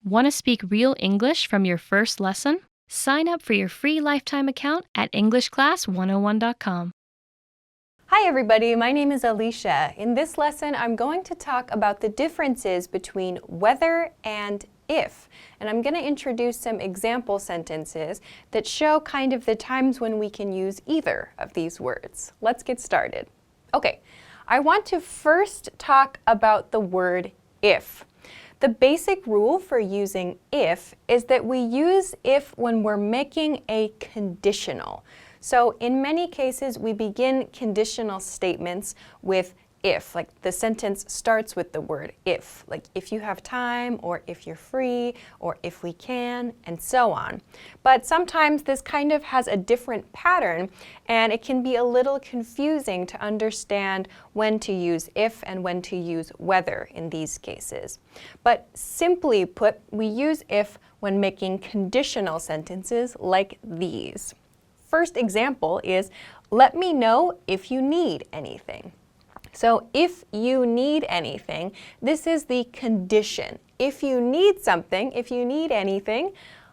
Want to speak real English from your first lesson? Sign up for your free lifetime account at EnglishClass101.com. Hi everybody, my name is Alicia. In this lesson, I'm going to talk about the differences between whether and if. And I'm going to introduce some example sentences that show kind of the times when we can use either of these words. Let's get started. Okay, I want to first talk about the word if. The basic rule for using if is that we use if when we're making a conditional. So in many cases, we begin conditional statements with if, like the sentence starts with the word if, like if you have time, or if you're free, or if we can, and so on. But sometimes this kind of has a different pattern, and it can be a little confusing to understand when to use if and when to use whether in these cases. But simply put, we use if when making conditional sentences like these. First example is, let me know if you need anything. So if you need anything, this is the condition. If you need something, if you need anything,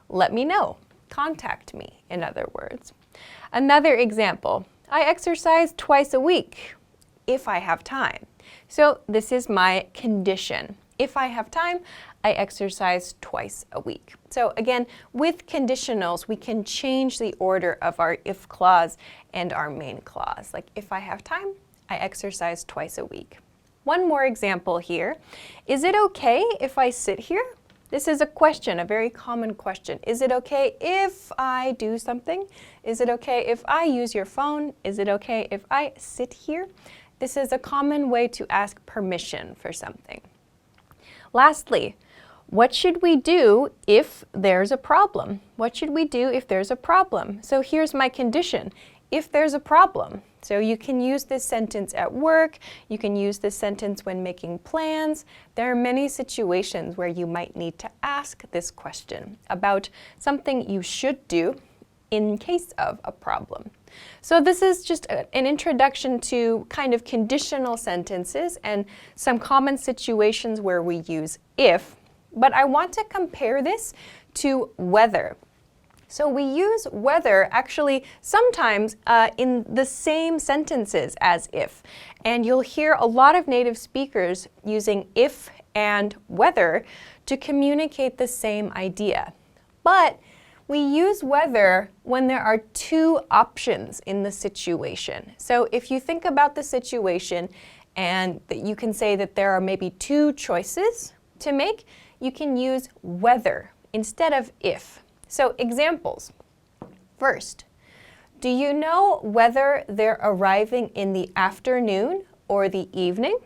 let me know. Contact me, in other words. Another example, I exercise twice a week if I have time. So this is my condition. If I have time, I exercise twice a week. So again, with conditionals, we can change the order of our if clause and our main clause. Like if I have time, I exercise twice a week. One more example here. Is it okay if I sit here? This is a question, a very common question. Is it okay if I do something? Is it okay if I use your phone? Is it okay if I sit here? This is a common way to ask permission for something. Lastly, what should we do if there's a problem? What should we do if there's a problem? So here's my condition, if there's a problem. So you can use this sentence at work, you can use this sentence when making plans. There are many situations where you might need to ask this question about something you should do in case of a problem. So this is just an introduction to kind of conditional sentences and some common situations where we use if, but I want to compare this to whether. So we use whether actually sometimes in the same sentences as if, and you'll hear a lot of native speakers using if and whether to communicate the same idea. But we use whether when there are two options in the situation. So if you think about the situation and that you can say that there are maybe two choices to make, you can use whether instead of if. So examples. First, do you know whether they're arriving in the afternoon or the evening?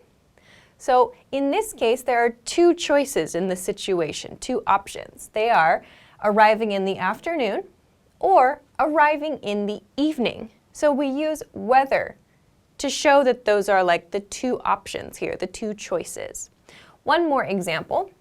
So in this case, there are two choices in the situation, two options. They are arriving in the afternoon or arriving in the evening. So we use whether to show that those are like the two options here, the two choices. One more example.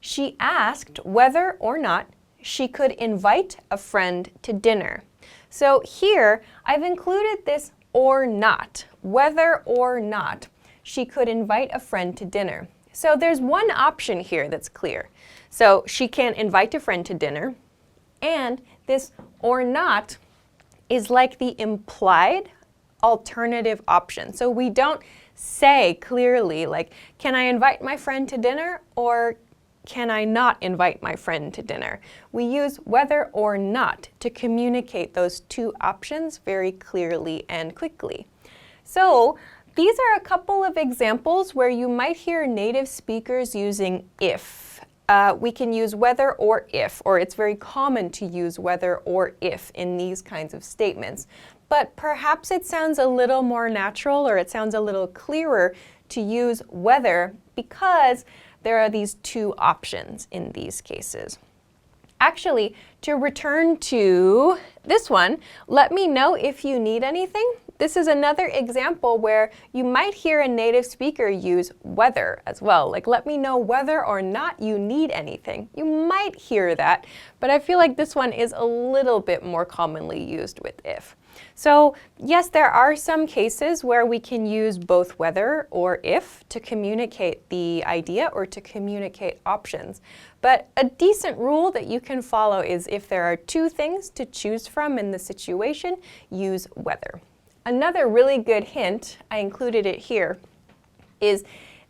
She asked whether or not she could invite a friend to dinner. So here, I've included this or not, whether or not she could invite a friend to dinner. So there's one option here that's clear. So she can invite a friend to dinner, and this or not is like the implied alternative option. So we don't say clearly, like, can I invite my friend to dinner, or can I not invite my friend to dinner? We use whether or not to communicate those two options very clearly and quickly. So these are a couple of examples where you might hear native speakers using if. We can use whether or if, or it's very common to use whether or if in these kinds of statements. But perhaps it sounds a little more natural, or it sounds a little clearer to use whether because there are these two options in these cases. Actually, to return to this one, let me know if you need anything. This is another example where you might hear a native speaker use whether as well. Like, let me know whether or not you need anything. You might hear that, but I feel like this one is a little bit more commonly used with if. So yes, there are some cases where we can use both whether or if to communicate the idea or to communicate options. but a decent rule that you can follow is if there are two things to choose from in the situation, use whether. Another really good hint, I included it here, is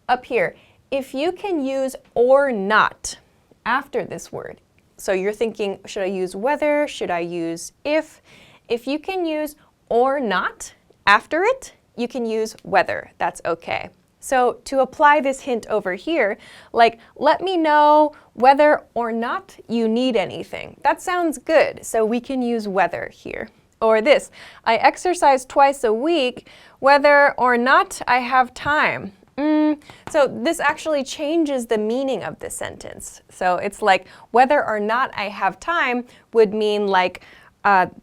up here. If you can use or not after this word, so you're thinking, should I use whether, should I use if? If you can use or not after it, you can use whether. That's okay. So to apply this hint over here, like, let me know whether or not you need anything. That sounds good, so we can use whether here. Or this, I exercise twice a week, whether or not I have time. So this actually changes the meaning of the sentence. So it's like, whether or not I have time would mean like,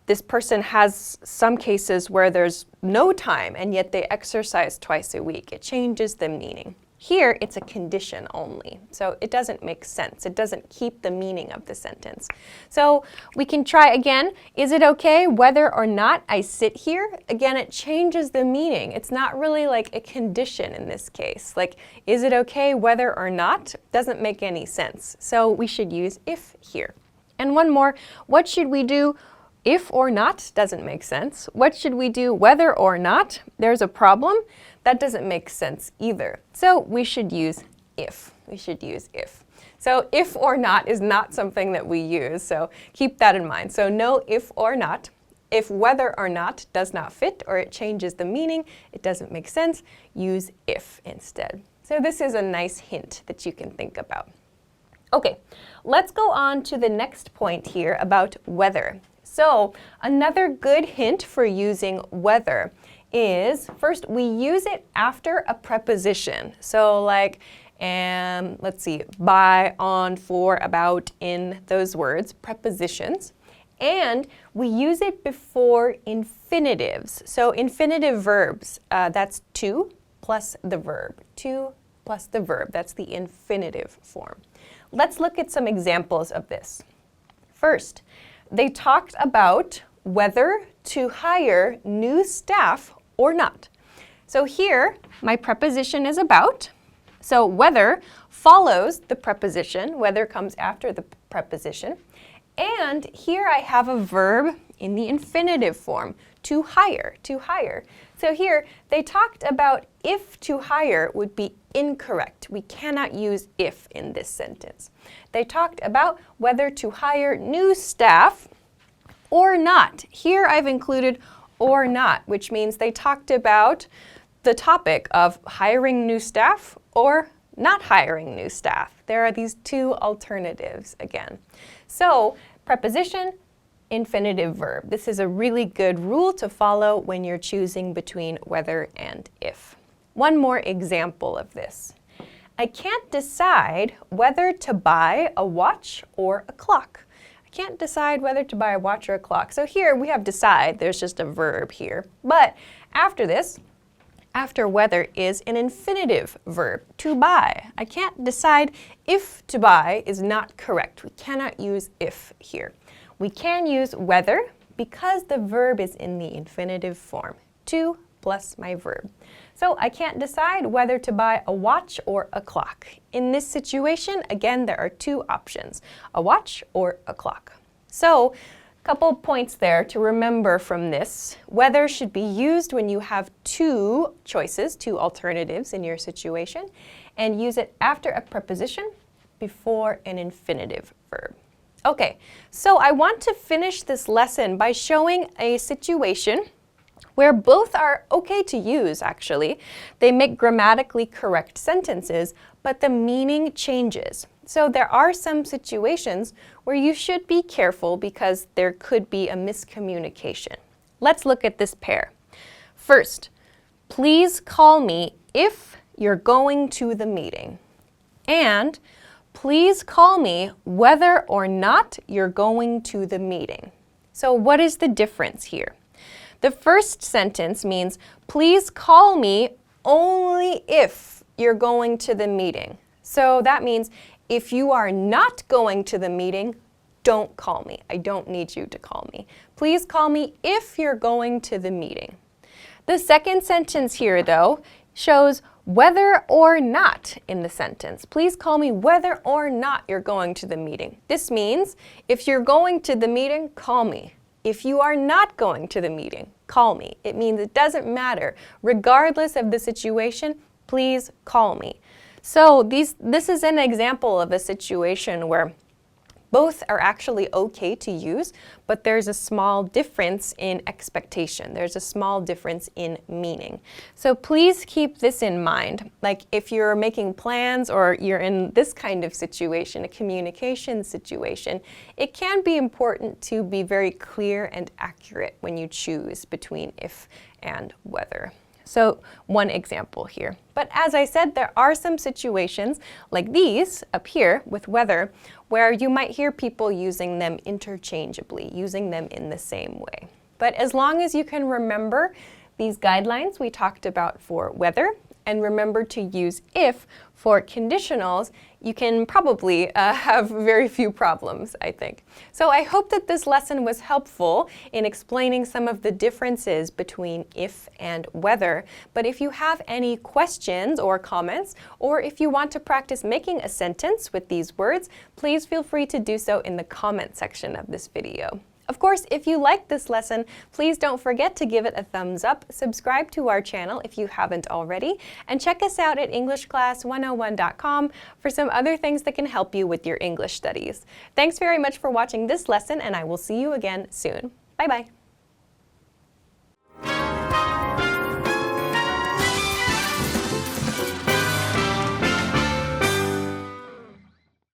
this person has some cases where there's no time and yet they exercise twice a week. It changes the meaning. Here, it's a condition only, so it doesn't make sense. It doesn't keep the meaning of the sentence. So we can try again. Is it okay whether or not I sit here? Again, it changes the meaning. It's not really like a condition in this case. Like, is it okay whether or not? Doesn't make any sense. So we should use if here. And one more, what should we do? If or not doesn't make sense. What should we do whether or not there's a problem? That doesn't make sense either. So we should use if. We should use if. So if or not is not something that we use, so keep that in mind. So no if or not. If whether or not does not fit or it changes the meaning, it doesn't make sense, use if instead. So this is a nice hint that you can think about. Okay, let's go on to the next point here about whether. So another good hint for using whether is, first, we use it after a preposition. So like, let's see, by, on, for, about, in, those words, prepositions. And we use it before infinitives. So infinitive verbs, that's to plus the verb. To plus the verb, that's the infinitive form. Let's look at some examples of this. First, they talked about whether to hire new staff or not. So here, my preposition is about. So whether follows the preposition. Whether comes after the preposition. And here I have a verb in the infinitive form, to hire, to hire. So here, they talked about if to hire would be incorrect. We cannot use if in this sentence. They talked about whether to hire new staff or not. Here I've included or not, which means they talked about the topic of hiring new staff or not hiring new staff. There are these two alternatives again. So preposition, infinitive verb. This is a really good rule to follow when you're choosing between whether and if. One more example of this. I can't decide whether to buy a watch or a clock. I can't decide whether to buy a watch or a clock. So here we have decide, there's just a verb here. But after this, after whether is an infinitive verb, to buy. I can't decide if to buy is not correct. We cannot use if here. We can use whether because the verb is in the infinitive form, to plus my verb. So I can't decide whether to buy a watch or a clock. In this situation, again, there are two options, a watch or a clock. So a couple points there to remember from this. Whether should be used when you have two choices, two alternatives in your situation, and use it after a preposition before an infinitive verb. Okay, so I want to finish this lesson by showing a situation where both are okay to use, actually. They make grammatically correct sentences, but the meaning changes. So there are some situations where you should be careful because there could be a miscommunication. Let's look at this pair. First, please call me if you're going to the meeting. And please call me whether or not you're going to the meeting. So what is the difference here? The first sentence means, please call me only if you're going to the meeting. So that means if you are not going to the meeting, don't call me. I don't need you to call me. Please call me if you're going to the meeting. The second sentence here, though, shows whether or not in the sentence. Please call me whether or not you're going to the meeting. This means if you're going to the meeting, call me. If you are not going to the meeting, call me. It means it doesn't matter. Regardless of the situation, please call me. So this is an example of a situation where both are actually okay to use, but there's a small difference in expectation. There's a small difference in meaning. So please keep this in mind. Like if you're making plans or you're in this kind of situation, a communication situation, it can be important to be very clear and accurate when you choose between if and whether. So one example here. But as I said, there are some situations like these up here with whether where you might hear people using them interchangeably, using them in the same way. But as long as you can remember these guidelines we talked about for whether and remember to use if for conditionals, you can probably have very few problems, I think. So I hope that this lesson was helpful in explaining some of the differences between if and whether. But if you have any questions or comments, or if you want to practice making a sentence with these words, please feel free to do so in the comment section of this video. Of course, if you liked this lesson, please don't forget to give it a thumbs up, subscribe to our channel if you haven't already, and check us out at EnglishClass101.com for some other things that can help you with your English studies. Thanks very much for watching this lesson, and I will see you again soon. Bye-bye.